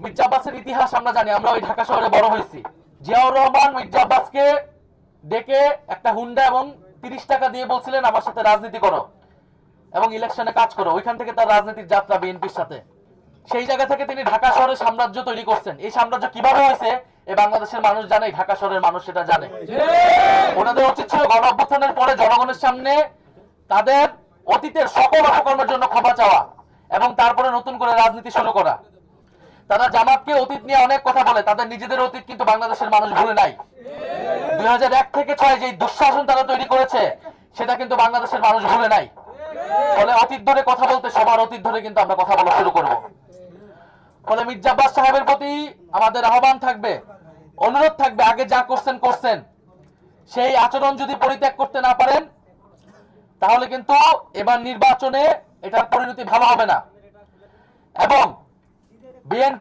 মির্জা আব্বাসের ইতিহাস আমরা জানি, আমরা ওই ঢাকা শহরে বড় হয়েছি। জিয়াউর রহমান মির্জা আব্বাসকে ডেকে একটা হুন্ডা এবং 30 টাকা দিয়ে বলছিলেন আমার সাথে রাজনীতি করো এবং ইলেকশনে কাজ করো। ওইখান থেকে তার রাজনীতির যাত্রা বিএনপির সাথে। সেই জায়গা থেকে তিনি ঢাকা শহরে সাম্রাজ্য তৈরি করছেন। এই সাম্রাজ্য কিভাবে হয়েছে এই বাংলাদেশের মানুষ জানে, ঢাকা শহরের মানুষ সেটা জানে। ওনাদের উচিত ছিল গণ অভ্যুত্থানের পরে জনগণের সামনে তাদের অতীতের সকল অপকর্মের জন্য ক্ষমা চাওয়া এবং তারপরে নতুন করে রাজনীতি শুরু করা। তারা জামাতকে অতীত নিয়ে অনেক কথা বলে, তাদের নিজেদের অতীত কিন্তু বাংলাদেশের মানুষ ভুলে নাই। 2001 থেকে 6 যে দুঃশাসন তারা তৈরি করেছে সেটা কিন্তু বাংলাদেশের মানুষ ভুলে নাই। ফলে অতীত ধরে কথা বলতে সবার অতীত ধরে কিন্তু আমরা কথা বলা শুরু করব। ফলে মির্জা আব্বাস সাহেবের প্রতি আমাদের আহ্বান থাকবে, অনুরোধ থাকবে, আগে যা করছেন করছেন, সেই আচরণ যদি পরিত্যাগ করতে না পারেন তাহলে কিন্তু এবার নির্বাচনে এটার পরিণতি ভালো হবে না। এবং বিএনপি